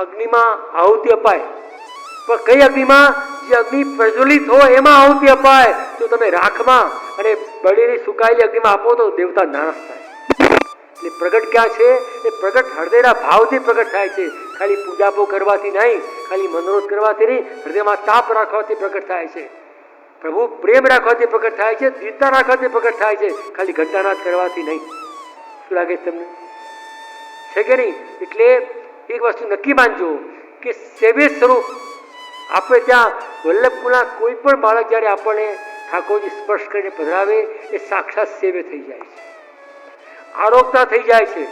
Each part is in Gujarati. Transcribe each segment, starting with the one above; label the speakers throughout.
Speaker 1: અગ્નિમાં આહુતિ અપાય, પણ કઈ અગ્નિમાં? જે અગ્નિ પ્રજ્વલિત હોય એમાં આહુતિ અપાય. જો તમે રાખમાં અને બળેલી સુકાયેલી અગ્નિમાં આપો તો દેવતા નાશ થાય. એટલે પ્રગટ ક્યાં છે? એ પ્રગટ હૃદયના ભાવથી પ્રગટ થાય છે. ખાલી પૂજાપો કરવાથી નહીં, ખાલી મનોરથ કરવાથી નહીં, હૃદયમાં તાપ રાખવાથી પ્રગટ થાય છે. પ્રભુ પ્રેમ રાખવાથી પ્રગટ થાય છે, દીનતા રાખવાથી પ્રગટ થાય છે, ખાલી ઘંટાનાદ કરવાથી નહીં. શું લાગે તમને? છે કે નહીં? એટલે એક વસ્તુ નક્કી માનજો કે સેવ્ય સ્વરૂપ આપણે ત્યાં વલ્લભકુળના કોઈ પણ બાળક જ્યારે આપણને ઠાકોરજી સ્પર્શ કરીને પધરાવે એ સાક્ષાત સેવ્ય થઈ જાય છે, આરોગતા થઈ જાય છે.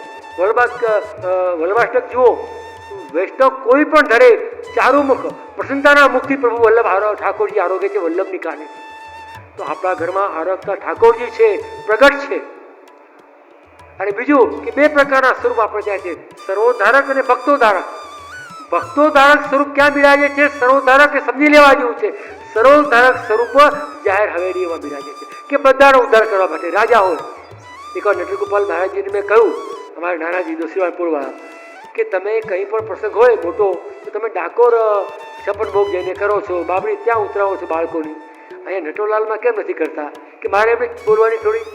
Speaker 1: વલ્લભાષ્ટક જુઓ, વૈષ્ણવ કોઈ પણ ધરે ચારુમુખ પ્રસન્નતાના મુખથી પ્રભુ વલ્લભ ઠાકોરજી આરોગે છે વલ્લભની કાને. તો આપણા ઘરમાં આરોગતા ઠાકોરજી છે, પ્રગટ છે. અને બીજું કે બે પ્રકારના સ્વરૂપ આપણે ત્યાં છે, સર્વોદ્ધારક અને ભક્તોદ્ધારક. ભક્તોદ્ધારક સ્વરૂપ ક્યાં બિરાજે છે? સર્વોદ્ધારક એ સમજી લેવા જેવું છે. સર્વોદ્ધારક સ્વરૂપ જાહેર હવેલીમાં બિરાજે છે કે બધાનો ઉદ્ધાર કરવા માટે. રાજા હોય, એકવાર નટરગોપાલ મહારાજજીને મેં કહ્યું, અમારા નાનાજી દોશીવાળા, કે તમે કંઈ પણ પ્રસંગ હોય મોટો તો તમે ડાકોર છપ્પન ભોગ જઈને કરો છો, બાબરી ત્યાં ઉતરાવો છો બાળકોની, અહીંયા નટોલાલમાં કેમ નથી કરતા? કે મારે એમ બોલવાની થોડી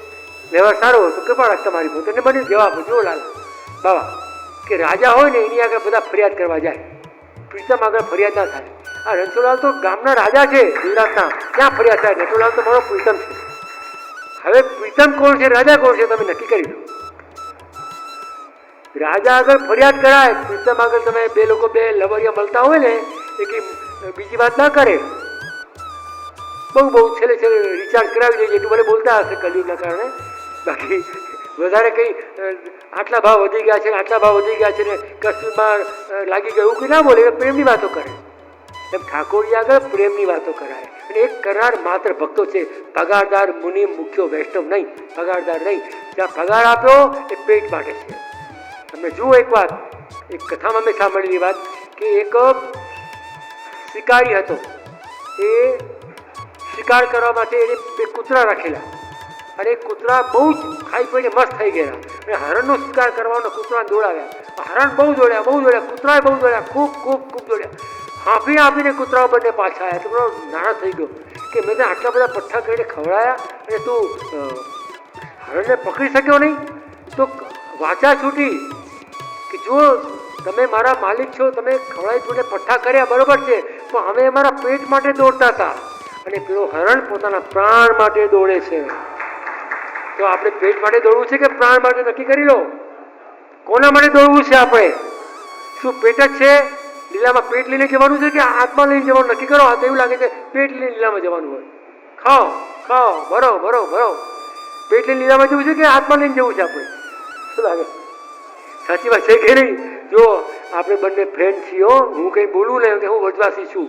Speaker 1: વ્યવહાર સારો હોય તો કૃપા રાખતા મારી પોતાને બની જવાબ. જુઓ લાલ બાબા કે રાજા હોય ને એની આગળ બધા ફરિયાદ કરવા જાય, પ્રીતમ આગળ ફરિયાદ ના થાય. આ રણછોડલાલ તો ગામના રાજા છે ગુજરાતના, ક્યાં ફરિયાદ થાય? નટોલાલ તો મારો પ્રીતમ છે. હવે પ્રીતમ કોણ છે, રાજા કોણ છે, તમે નક્કી કરી લો. રાજા આગળ ફરિયાદ કરાય, પ્રીતમ આગળ તમે બે લોકો બે લવરિયા મળતા હોય ને એ કે બીજી વાત ના કરે, બહુ છેલ્લે રિચાર્જ કરાવી દઈએ એટલું ભલે બોલતા હશે કલયુગના કારણે. બાકી વધારે કંઈ આટલા ભાવ વધી ગયા છે ને આટલા ભાવ વધી ગયા છે ને કશું લાગી ગયું એવું કંઈ ના બોલે, પ્રેમની વાતો કરે. એમ ઠાકોરજી આગળ પ્રેમની વાતો કરાય. અને એક કરનાર માત્ર ભક્તો છે, પગારદાર મુનિ મુખ્યો વૈષ્ણવ નહીં, પગારદાર નહીં. જ્યાં પગાર આપ્યો એ પેટ માટે છે. તમે જુઓ એક વાત, એક કથામાં મેં સાંભળેલી વાત કે એક શિકારી હતો, એ શિકાર કરવા માટે એને બે કૂતરા રાખેલા અને કૂતરા બહુ જ ખાઈ પીને મસ્ત થઈ ગયા અને હરણનો શિકાર કરવાનો કૂતરાને દોડાવ્યા. હરણ બહુ દોડ્યા, કૂતરાએ બહુ દોડ્યા, ખૂબ દોડ્યા. હાંફીને કૂતરાઓ બંને પાછા આવ્યા. તો બધો નારાજ થઈ ગયો કે મેં આટલા બધા પઠ્ઠા કરીને ખવડાયા અને તું હરણને પકડી શક્યો નહીં? તો વાચા છૂટી કે જો તમે મારા માલિક છો, તમે ખવડાવી પૂને પઠ્ઠા કર્યા બરોબર છે, પણ અમે અમારા પેટ માટે દોડતા હતા અને પેલો હરણ પોતાના પ્રાણ માટે દોડે છે. તો આપણે પેટ માટે દોડવું છે કે પ્રાણ માટે? નક્કી કરી લો. કોના માટે દોડવું છે આપણે? શું પેટ જ છે? લીલામાં પેટ લઈને જવાનું છે કે આત્મા લઈને જવાનું? નક્કી કરો. આ તો એવું લાગે છે પેટ લઈને લીલામાં જવાનું હોય. ખાઓ ભરો. પેટ લઈને લીલામાં જવું છે કે આત્મા લઈને જવું છે આપણે? શું લાગે? સાચી વાત છે કે નહીં? જો આપણે બંને ફ્રેન્ડ છીએ, હું કંઈ બોલું ને કે હું વજવાસી છું,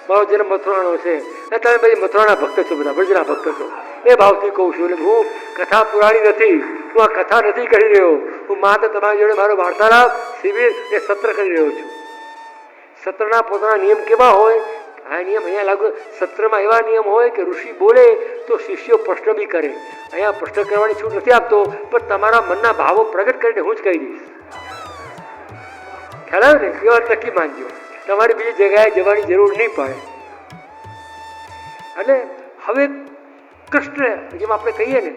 Speaker 1: મારો જન્મ મથુરાનો છે ને તમે બધી મથુરાના ભક્ત છો, બધા બ્રજના ભક્ત છો, એ ભાવથી કહું છું. એટલે હું કથા પુરાણી નથી, હું આ કથા નથી કરી રહ્યો, હું માત્ર તમારી જોડે મારો વાર્તાલાપ, શિબિર એ સત્ર કરી રહ્યો છું. સત્રના પોતાના નિયમ કેવા હોય? આ નિયમ અહીંયા લાગુ. સત્રમાં એવા નિયમ હોય કે ઋષિ બોલે તો શિષ્યો પ્રશ્ન બી કરે. અહીંયા પ્રશ્ન કરવાની છૂટ નથી આપતો, પણ તમારા મનના ભાવો પ્રગટ કરીને હું જ કહી દઈશ. ખ્યાલ આવે ને? એ વાત નક્કી માનજો, તમારે બીજી જગ્યાએ જવાની જરૂર નહીં પડે. અને હવે કૃષ્ણ જેમ આપણે કહીએ ને,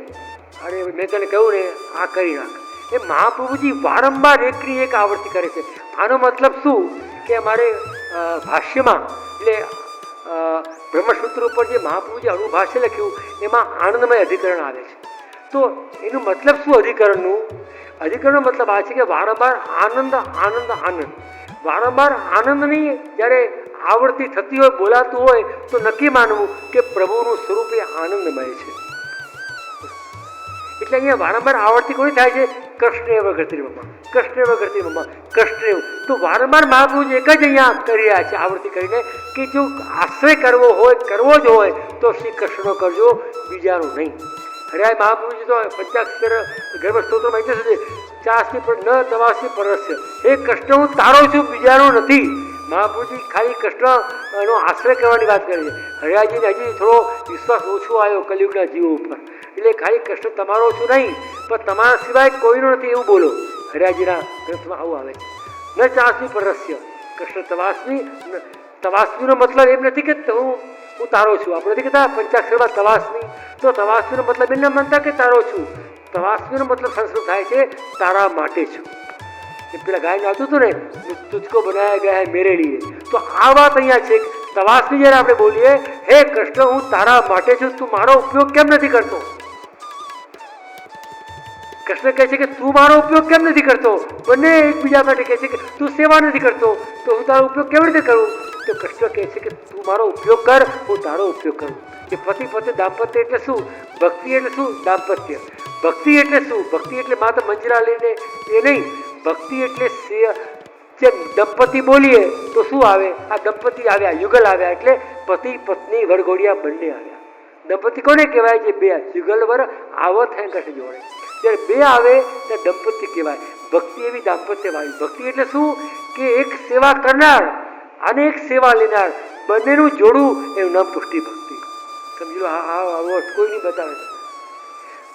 Speaker 1: અરે મેં તને કહ્યું ને આ કરી નાખ, એ મહાપ્રભુજી વારંવાર એકની એક આવૃત્તિ કરે છે. આનો મતલબ શું કે અમારે ભાષ્યમાં એટલે બ્રહ્મસૂત્ર ઉપર જે મહાપ્રભુજી અનુભાષ્ય લખ્યું એમાં આનંદમય અધિકરણ આવે છે. તો એનું મતલબ શું? અધિકરણનો મતલબ આ છે કે વારંવાર આનંદ. વારંવાર આનંદની જ્યારે આવૃત્તિ થતી હોય, બોલાતું હોય તો નક્કી માનવું કે પ્રભુનું સ્વરૂપ એ આનંદમય છે. એટલે અહીંયા વારંવાર આવૃત્તિ કોની થાય છે? કૃષ્ણ વગરતી મમ્મા. તો વારંવાર મહાપ્રભુજી એક જ અહીંયા કરી રહ્યા છે આવૃત્તિ કરીને કે જો આશ્રય કરવો જ હોય તો શ્રી કૃષ્ણનો કરજો, બીજાનો નહીં. હરિયાય મહાપ્રભુજી તો પંચાક્ષર ગર્ભસ્તોત્રમાં એટલે છે, ચાસની પર ન તવાસી પરસ્ય, એ કૃષ્ણ હું તારો છું, બીજાનો નથી. મહાપ્રભુજી ખાલી કૃષ્ણનો આશ્રય કરવાની વાત કરે છે. હરિયાજીને હજી થોડો વિશ્વાસ ઓછો આવ્યો કલિયુગના જીવો ઉપર, એટલે ખાલી કૃષ્ણ તમારો છું નહીં, પણ તમારા સિવાય કોઈનો નથી એવું બોલો. હરિયાજીના ગ્રંથમાં આવું આવે છે. ન ચાસની પરસ્ય, કૃષ્ણ તવાસ્મીનો મતલબ એમ નથી કે હું તારો છું. આપણે નથી કહેતા પંચાક્ષરમાં તવાસ્મી, તો તવાસ્મીનો મતલબ એમ ના માનતા કે તારો છું. તવાસ્મીનો મતલબ સંસ્કૃત થાય છે તારા માટે છું. એ પેલા ગાયને આવતું હતું ને, તુજકો બનાયા ગયા હે મેરે લીએ. તો આ વાત અહીંયા છે. તવાસ્મી જ્યારે આપણે બોલીએ, હે કૃષ્ણ હું તારા માટે છું, તું મારો ઉપયોગ કેમ નથી કરતો? કૃષ્ણ કહે છે કે તું મારો ઉપયોગ કેમ નથી કરતો? બંને એકબીજા માટે કહે છે કે તું સેવા નથી કરતો, તો હું તારો ઉપયોગ કેવી રીતે કરું? તો કૃષ્ણ કહે છે કે તું મારો ઉપયોગ કર, હું તારો ઉપયોગ કરું. કે પતિ પતિ દાંપત્ય એટલે શું? ભક્તિ એટલે શું? દાંપત્ય. ભક્તિ એટલે શું? ભક્તિ એટલે માત્ર મંજરા લઈને એ નહીં. ભક્તિ એટલે જે દંપતી બોલીએ તો શું આવે? આ દંપતી આવ્યા, યુગલ આવ્યા, એટલે પતિ પત્ની વરઘોડિયા બંને આવ્યા. દંપતી કોને કહેવાય? જે બે યુગલ વર આવત હે કશે જોડે, જ્યારે બે આવે ત્યારે દંપતી કહેવાય. ભક્તિ એવી દાંપત્ય વાળી. ભક્તિ એટલે શું? કે એક સેવા કરનાર અને એક સેવા લેનાર બંનેનું જોડવું, એનું નામ પુષ્ટિ ભક્તિ. સમજી લો, આવો અર્થ કોઈ નહીં બતાવે.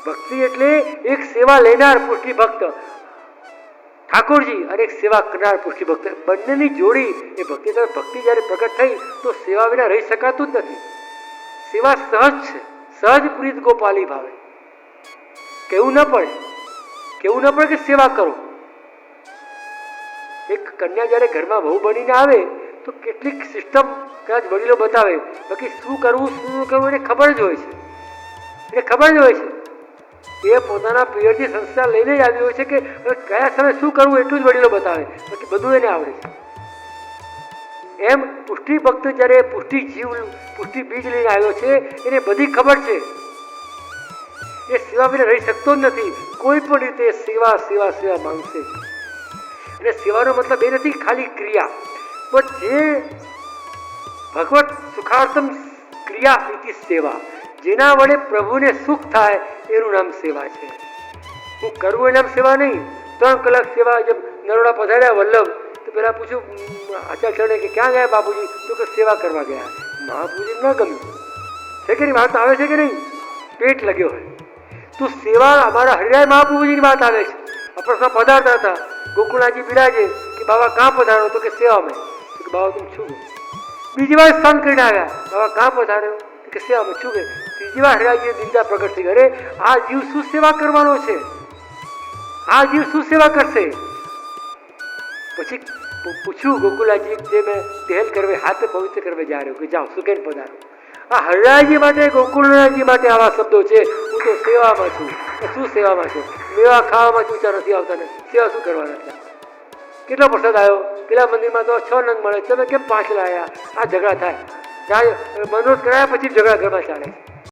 Speaker 1: ભક્તિ એટલે એક સેવા લેનાર પુષ્ટિ ભક્ત ઠાકોરજી અને એક સેવા કરનાર પુષ્ટિ ભક્ત, બંનેની જોડી એ ભક્તિ. ભક્તિ જ્યારે પ્રગટ થઈ તો સેવા વિના રહી શકાતું જ નથી. સેવા સહજ છે, સહજ પ્રીત ગોપાલી ભાવે. કેવું ન પડે કે સેવા કરો. એક કન્યા જ્યારે ઘરમાં વહુ બનીને આવે તો કેટલીક સિસ્ટમ કદાચ વડીલો બતાવે, બાકી શું કરવું એને ખબર જ હોય છે. એ પોતાના પિયરથી સંસ્કાર લઈને જ આવ્યો હોય છે કે કયા સમયે શું કરવું એટલું જ વડીલો બતાવે, બાકી બધું એને આવડે છે. એમ પુષ્ટિ ભક્ત જ્યારે પુષ્ટિ બીજ લઈને આવ્યો છે, એને બધી ખબર છે. એ સેવા વિના રહી શકતો જ નથી. કોઈ પણ રીતે સેવા માંગશે. અને સેવાનો મતલબ એ નથી ખાલી ક્રિયા, પણ જે ભગવત સુખાર્થમ ક્રિયા ઇતિ સેવા, જેના વડે પ્રભુને સુખ થાય એનું નામ સેવા છે. હું કરવું એનું નામ સેવા નહીં. 3 કલાક સેવા. જબ નરોડા પધાર્યા વલ્લભ તો પેલા પૂછ્યું આચાર્ય કે ક્યાં ગયા બાપુજી? તો કે સેવા કરવા ગયા. મહાપ્રભુજી ન ગમ્યું છે કે નહીં? વાત આવે છે કે નહીં? પેટ લગ્યો હોય તો સેવા. અમારા હરિરાય મહાપ્રભુજીની વાત આવે છે. અપરસમાં પધારતા હતા, ગોકુળાજી બિરાજે કે બાબા કાં પધારો? તો કે સેવા મેં. તો કે બાબા તું છું. બીજી વાર સ્નાન કરીને આવ્યા, બાબા કાં પધાર્યો? તો કે સેવા મેં છું. ત્રીજી વાર હરિરાયજીની દિનતા પ્રગટ થઈ. અરે આ જીવ શું સેવા કરવાનો છે? આ જીવ શું સેવા કરશે? પછી પૂછ્યું ગોકુલાજી જે મેં તેલ કરવે હાથ પવિત્ર કરવે જા રહ્યો, કે જાઓ સુકેન પધારો. આ હરિરાયજી માટે, ગોકુળજી માટે આવા શબ્દો છે. હું તો સેવામાં છું. શું સેવામાં છું? મેવા ખાવામાં ઊંચા નથી આવતા ને સેવા શું કરવાના હતા? કેટલો પ્રસાદ આવ્યો? પેલા મંદિરમાં તો 6 નંગ મળે, તમે કેમ 5 લાયા? આ ઝઘડા થાય. મનોજ કરાયા પછી ઝઘડા ઘરમાં ચાલે.